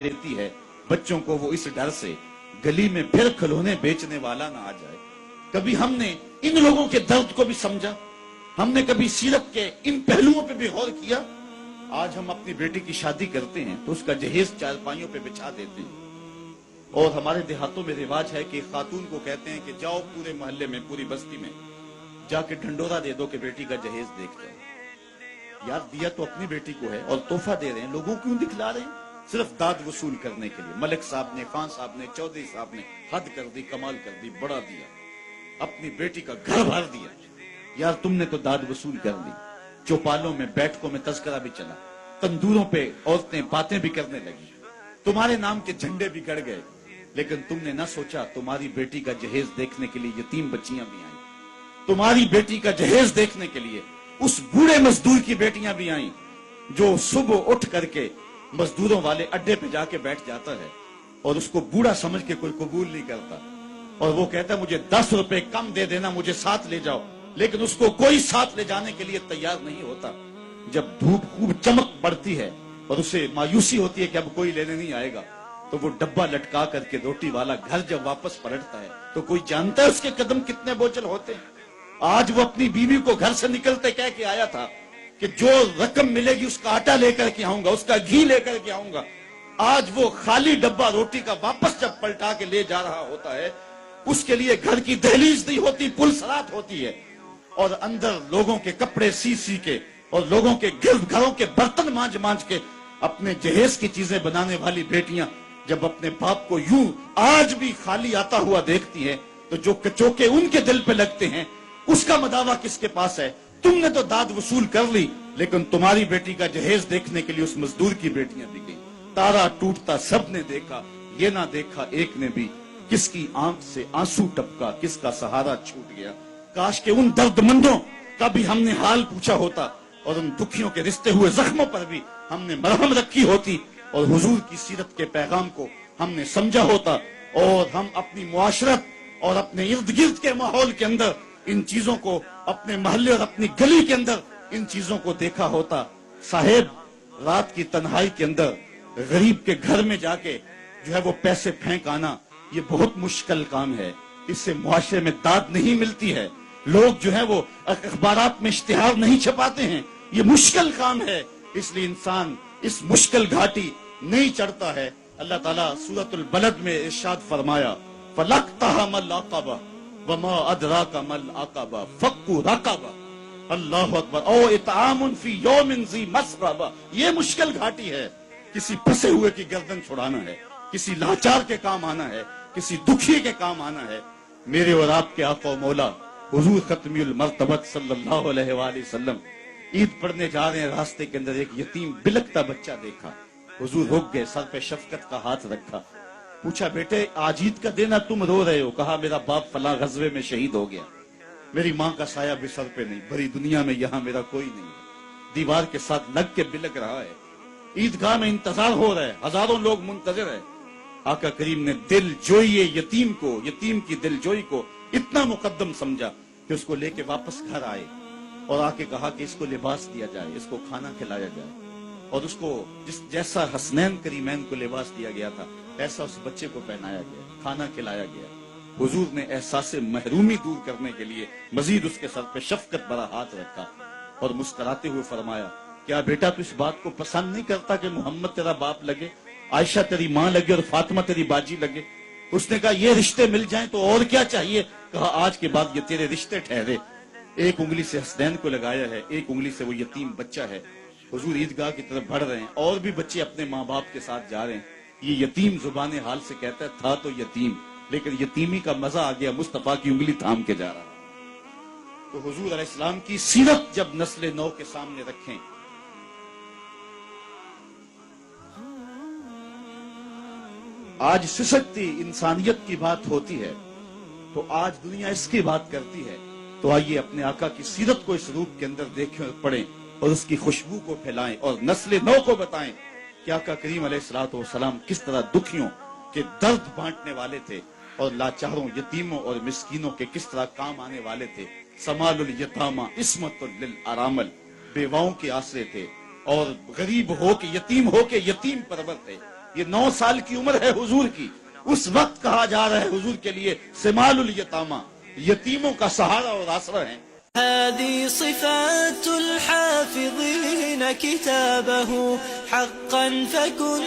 देती है बच्चों को, वो इस डर से गली में फिर खिलौने बेचने वाला ना आ जाए। कभी हमने इन लोगों के दर्द को भी समझा? हमने कभी सीरत के इन पहलुओं पे भी गौर किया? आज हम अपनी बेटी की शादी करते हैं तो उसका जहेज चारपाइयों पे बिछा देते हैं, और हमारे देहातों में रिवाज है कि खातून को कहते हैं कि जाओ पूरे मोहल्ले में, पूरी बस्ती में जाके ढंडोरा दे दो कि बेटी का जहेज देख जाओ। यार, दिया तो अपनी बेटी को है और तोहफा दे रहे हैं, लोगों क्यों दिखला रहे हैं? सिर्फ दाद वसूल करने के लिए। मलिक साहब ने, खान साहब ने, चौधरी साहब ने हद कर दी, कमाल कर दी, बड़ा दिया, अपनी बेटी का घर भर दिया। यार, तुमने तो दाद वसूल कर ली। चौपालों में, बैठकों में तस्करा भी चला, तंदूरों पे औरतें बातें भी करने लगी, तुम्हारे नाम के झंडे भी गड़ गए, लेकिन तुमने ना सोचा तुम्हारी बेटी का जहेज देखने के लिए यतीम बच्चियां भी आई। तुम्हारी बेटी का जहेज देखने के लिए उस बूढ़े मजदूर की बेटियां भी आई, जो सुबह उठ करके मजदूरों वाले अड्डे पे जाके बैठ जाता है और उसको बूढ़ा समझ के कोई कबूल नहीं करता, और वो कहता है मुझे 10 रुपए कम दे देना, मुझे साथ ले जाओ, लेकिन उसको कोई साथ ले जाने के लिए तैयार नहीं होता। जब धूप खूब चमक पड़ती है और उसे मायूसी होती है कि अब कोई लेने नहीं आएगा, तो वो डब्बा लटका करके रोटी वाला घर जब वापस पलटता है तो कोई जानता है उसके कदम कितने बोझल होते हैं। आज वो अपनी बीवी को घर से निकलते कह के आया था कि जो रकम मिलेगी उसका आटा लेकर के आऊंगा, उसका घी लेकर के आऊंगा। आज वो खाली डब्बा रोटी का वापस जब पलटा के ले जा रहा होता है, उसके लिए घर की दहलीज नहीं होती, पुलसरात होती है, और अंदर लोगों के कपड़े सी सी के और लोगों के घरों के बर्तन मांज मांज के अपने जहेज की चीजें बनाने वाली बेटियां जब अपने बाप को यूं आज भी खाली आता हुआ देखती हैं, तो जो कचोके उनके दिल पे लगते हैं, उसका मदावा किसके पास है? तुमने तो दाद वसूल कर ली, लेकिन तुम्हारी बेटी का जहेज देखने के लिए उस मजदूर की बेटियां भी गई। तारा टूटता सबने देखा, ये ना देखा एक ने भी, किसकी आंख से आंसू टपका, किसका सहारा छूट गया। काश के उन दर्दमंदों का भी हमने हाल पूछा होता, और उन दुखियों के रिश्ते हुए जख्मों पर भी हमने मरहम रखी होती, और हुजूर की सीरत के पैगाम को हमने समझा होता, और हम अपनी मुआशरत और अपने इर्द गिर्द के माहौल के अंदर इन चीजों को, अपने मोहल्ले और अपनी गली के अंदर इन चीजों को देखा होता। साहेब, रात की तन्हाई के अंदर गरीब के घर में जाके जो है वो पैसे फेंक आना, ये बहुत मुश्किल काम है। इससे मुआशरे में दाद नहीं मिलती है। लोग जो है वो अखबारात में इश्तिहार नहीं छपाते हैं, ये मुश्किल काम है। इसलिए इंसान इस मुश्किल घाटी नहीं चढ़ता है। अल्लाह ताला सूरतुल बलद में इरशाद फरमाया, फलक्तहमल अक़बा वमा अदराका मल अक़बा फक्कु रक़बा। अल्लाहु अकबर। ओ इतआमुन फी यौमिन ज़ी मस्ग़बा। ये मुश्किल घाटी है। किसी फंसे हुए की गर्दन छुड़ाना है, किसी लाचार के काम आना है, किसी दुखी के काम आना है। मेरे और आपके आका और मौला हुजूर खत्मुल मर्तबत सल्लल्लाहु अलैहि वसल्लम ईद पढ़ने जा रहे हैं, रास्ते के अंदर एक यतीम बिलखता बच्चा देखा। हुजूर रुक गए, सर पे शफकत का हाथ रखा, पूछा बेटे आज ईद का दिन है, तुम रो रहे हो? कहा मेरा बाप फला गजवे में शहीद हो गया, मेरी माँ का साया भी सर पे नहीं, भरी दुनिया में यहाँ मेरा कोई नहीं है। दीवार के साथ लग के बिलक रहा है। ईदगाह में इंतजार हो रहा है, हजारों लोग मुंतजिर है। आका करीम ने दिल जोई यतीम को, यतीम की दिल जोई को इतना मुकद्दम समझा कि उसको लेके वापस घर आए और आके कहा कि इसको लिबास दिया जाए, इसको खाना खिलाया जाए, और उसको जैसा हसनैन करीमैन को लिबास दिया गया था ऐसा उस बच्चे को पहनाया गया, खाना खिलाया गया। हुजूर ने एहसास महरूमी दूर करने के लिए मजीद उसके सर पे शफकत भरा हाथ रखा और मुस्कुराते हुए फरमाया, क्या बेटा तू इस बात को पसंद नहीं करता कि मोहम्मद तेरा बाप लगे, आयशा तेरी माँ लगे और फातिमा तेरी बाजी लगे? उसने कहा ये रिश्ते मिल जाएं तो और क्या चाहिए? कहा आज के बाद ये तेरे रिश्ते ठहरे। एक उंगली से हसनैन को लगाया है, एक उंगली से वो यतीम बच्चा है। हुजूर ईदगाह की तरफ बढ़ रहे हैं, और भी बच्चे अपने माँ बाप के साथ जा रहे हैं। ये यतीम जुबाने हाल से कहता है था तो यतीम, लेकिन यतीमी का मजा आ गया, मुस्तफा की उंगली थाम के जा रहा। तो हुजूर अलैहिस्सलाम की सीरत जब नस्ल नौ के सामने रखें, आज सशक्ति इंसानियत की बात होती है तो आज दुनिया इसकी बात करती है। तो आइए अपने आका की सीरत को इस रूप के अंदर देखें और पढ़ें और उसकी खुशबू को फैलाएं और नस्ल नौ को बताएं कि आका करीम अलैहिस्सलातु वस्सलाम किस तरह दुखियों के दर्द बांटने वाले थे और लाचारों, यतीमों और मिस्कीनों के किस तरह काम आने वाले थे। समालुल यतामा इस्मतुल लिल अरामल, बेवाओं के आसरे थे और गरीब हो के, यतीम हो के यतीम परवर थे। یہ 9 سال کی عمر ہے حضور کی، اس وقت کہا جا رہا ہے حضور کے لیے سمال الیتامہ، یتیموں کا سہارا اور آسرا ہیں۔ هذه صفات الحافظين كتابه حقا فكن